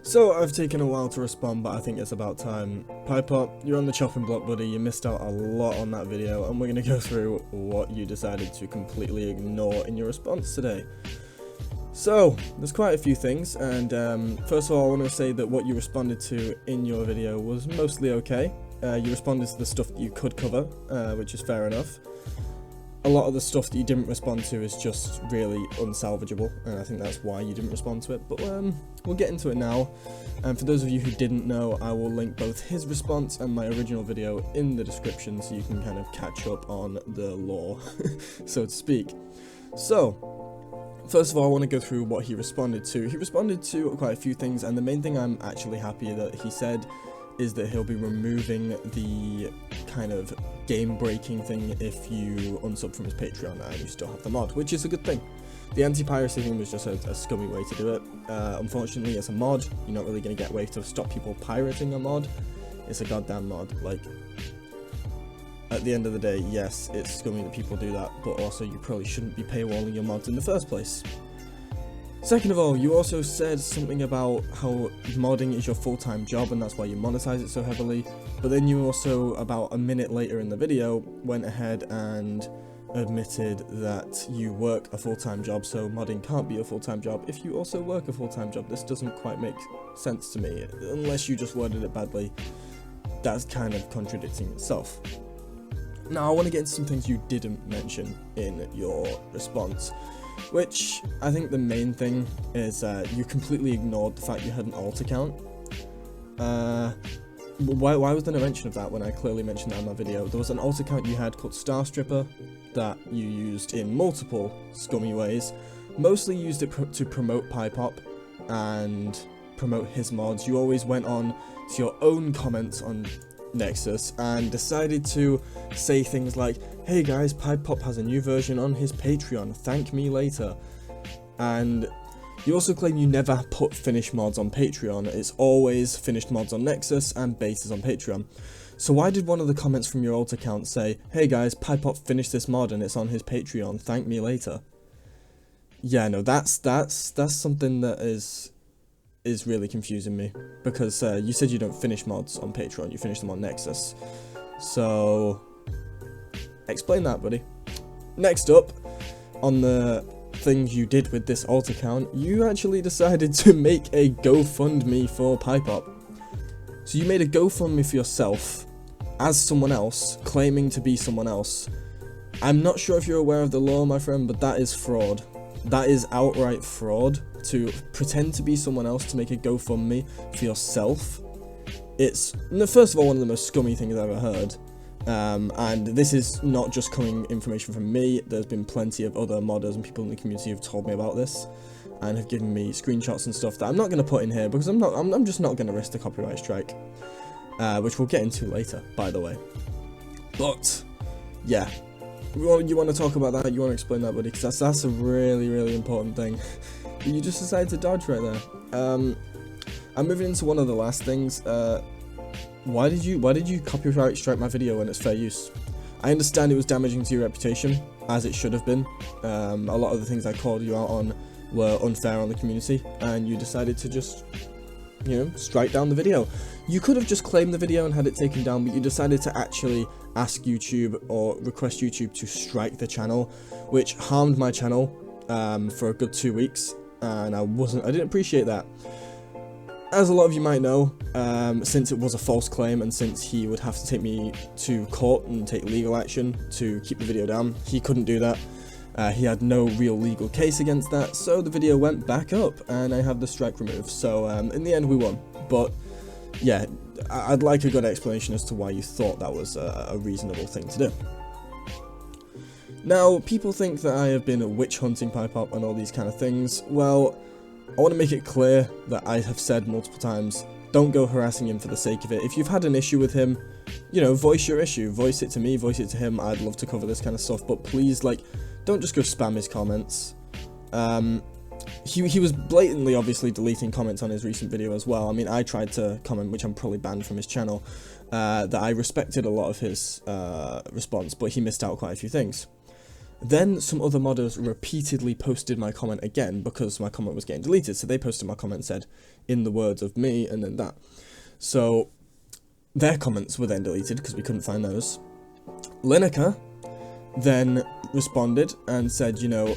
So I've taken a while to respond, but I think it's about time. Pipe-Up, you're on the chopping block, buddy. You missed out a lot on that video, and we're going to go through what you decided to completely ignore in your response today. So, there's quite a few things, and first of all, I want to say that what you responded to in your video was mostly okay. You responded to the stuff that you could cover, which is fair enough. A lot of the stuff that you didn't respond to is just really unsalvageable, and I think that's why you didn't respond to it, but we'll get into it now. And for those of you who didn't know, I will link both his response and my original video in the description so you can kind of catch up on the lore, so to speak. So, first of all, I want to go through what he responded to. He responded to quite a few things, and the main thing I'm actually happy that he said is that he'll be removing the kind of game-breaking thing if you unsub from his Patreon and you still have the mod, which is a good thing. The anti-piracy thing was just a scummy way to do it. Unfortunately, it's a mod. You're not really going to get a way to stop people pirating a mod. It's a goddamn mod. Like, at the end of the day, yes, it's scummy that people do that, but also you probably shouldn't be paywalling your mods in the first place. Second of all, you also said something about how modding is your full-time job and that's why you monetize it so heavily, but then you also, about a minute later in the video, went ahead and admitted that you work a full-time job, so modding can't be a full-time job if you also work a full-time job. This doesn't quite make sense to me, unless you just worded it badly. That's kind of contradicting itself. Now, I want to get into some things you didn't mention in your response, which I think the main thing is you completely ignored the fact you had an alt account. Why was there no mention of that when I clearly mentioned that in my video? There was an alt account you had called Star Stripper that you used in multiple scummy ways. Mostly used it to promote Pipe-Up and promote his mods. You always went on to your own comments on Nexus and decided to say things like, "Hey guys, Pipe-Up has a new version on his Patreon, thank me later." And you also claim you never put finished mods on Patreon. It's always finished mods on Nexus and bases on Patreon. So why did one of the comments from your alt account say, "Hey guys, Pipe-Up finished this mod and it's on his Patreon, thank me later"? Yeah, no, that's something that is really confusing me, because you said you don't finish mods on Patreon, you finish them on Nexus. So, explain that, buddy. Next up, on the things you did with this alt account, you actually decided to make a GoFundMe for Pipe-Up. So you made a GoFundMe for yourself, as someone else, claiming to be someone else. I'm not sure if you're aware of the law, my friend, but that is fraud. That is outright fraud. To pretend to be someone else to make a GoFundMe for yourself, it's, first of all, one of the most scummy things I've ever heard. And this is not just coming information from me. There's been plenty of other modders and people in the community who've told me about this and have given me screenshots and stuff that I'm not going to put in here because I'm just not going to risk the copyright strike, which we'll get into later, by the way. But yeah, you want to talk about that? You want to explain that, buddy? Because that's a really important thing. You just decided to dodge right there. I'm moving into one of the last things. Why did you copyright strike my video when it's fair use? I understand it was damaging to your reputation, as it should have been. A lot of the things I called you out on were unfair on the community, and you decided to just, strike down the video. You could have just claimed the video and had it taken down, but you decided to actually ask YouTube or request YouTube to strike the channel, which harmed my channel for a good 2 weeks. And I didn't appreciate that. As a lot of you might know, since it was a false claim and since he would have to take me to court and take legal action to keep the video down, he couldn't do that. He had no real legal case against that, so the video went back up and I have the strike removed. So in the end we won, but yeah, I'd like a good explanation as to why you thought that was a reasonable thing to do. Now, people think that I have been witch hunting Pipe-Up and all these kind of things. Well, I want to make it clear that I have said multiple times, don't go harassing him for the sake of it. If you've had an issue with him, voice your issue. Voice it to me, voice it to him. I'd love to cover this kind of stuff, but please, don't just go spam his comments. He was blatantly, obviously, deleting comments on his recent video as well. I mean, I tried to comment, which I'm probably banned from his channel, that I respected a lot of his response, but he missed out quite a few things. Then some other modders repeatedly posted my comment again because my comment was getting deleted, so they posted my comment and said, in the words of me, and then that. So their comments were then deleted because we couldn't find those. Lineker then responded and said, you know,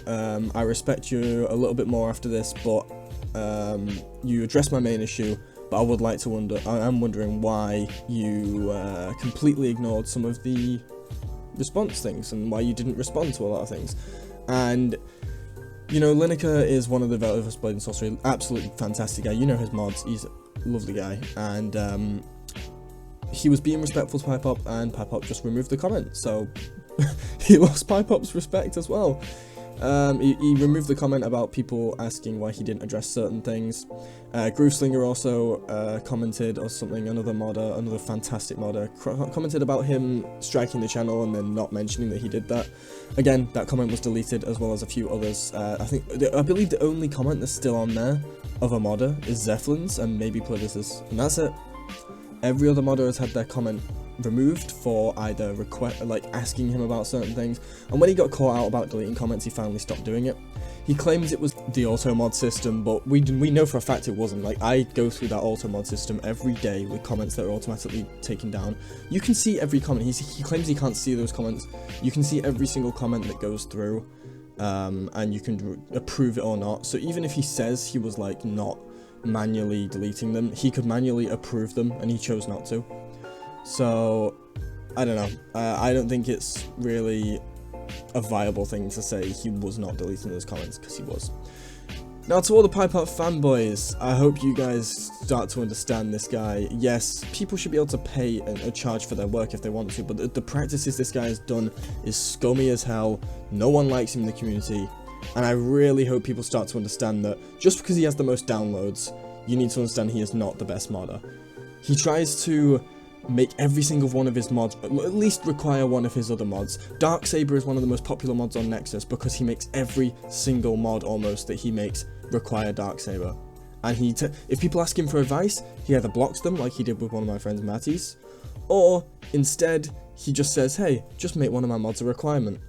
I respect you a little bit more after this, but you addressed my main issue, but I would like to I'm wondering why you completely ignored some of the response things and why you didn't respond to a lot of things. And you know, Lineker is one of the developers played in Sorcery, absolutely fantastic guy. You know his mods, he's a lovely guy, and he was being respectful to PipeUp, and PipeUp just removed the comment, so he lost PipeUp's respect as well. He removed the comment about people asking why he didn't address certain things. Grooveslinger also commented or something, another fantastic modder, commented about him striking the channel and then not mentioning that he did that. Again, that comment was deleted, as well as a few others. I believe the only comment that's still on there of a modder is Zephelin's and maybe Politis's, and that's it. Every other modder has had their comment removed for either asking him about certain things, and when he got caught out about deleting comments, he finally stopped doing it. He claims it was the auto mod system, but we know for a fact it wasn't. Like, I go through that auto mod system every day with comments that are automatically taken down. You can see every comment. He claims he can't see those comments. You can see every single comment that goes through, and you can approve it or not. So even if he says he was like not manually deleting them, he could manually approve them, and he chose not to. So, I don't know, I don't think it's really a viable thing to say he was not deleting those comments, because he was. Now, to all the PipeUp fanboys, I hope you guys start to understand this guy. Yes, people should be able to pay a charge for their work if they want to, but the practices this guy has done is scummy as hell. No one likes him in the community, and I really hope people start to understand that just because he has the most downloads, you need to understand he is not the best modder. He tries to make every single one of his mods, at least require one of his other mods. Darksaber is one of the most popular mods on Nexus because he makes every single mod almost that he makes require Darksaber. And if people ask him for advice, he either blocks them like he did with one of my friends Matty's, or instead he just says, hey, just make one of my mods a requirement.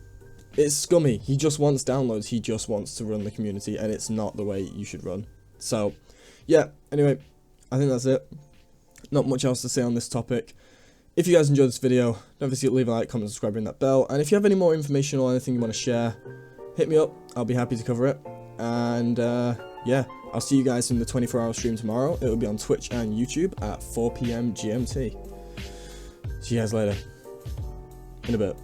It's scummy. He just wants downloads, he just wants to run the community, and it's not the way you should run. So yeah, anyway, I think that's it. Not much else to say on this topic. If you guys enjoyed this video, don't forget to leave a like, comment, subscribe, ring that bell. And if you have any more information or anything you want to share, hit me up. I'll be happy to cover it. And yeah, I'll see you guys in the 24-hour stream tomorrow. It will be on Twitch and YouTube at 4 PM GMT. See you guys later. In a bit.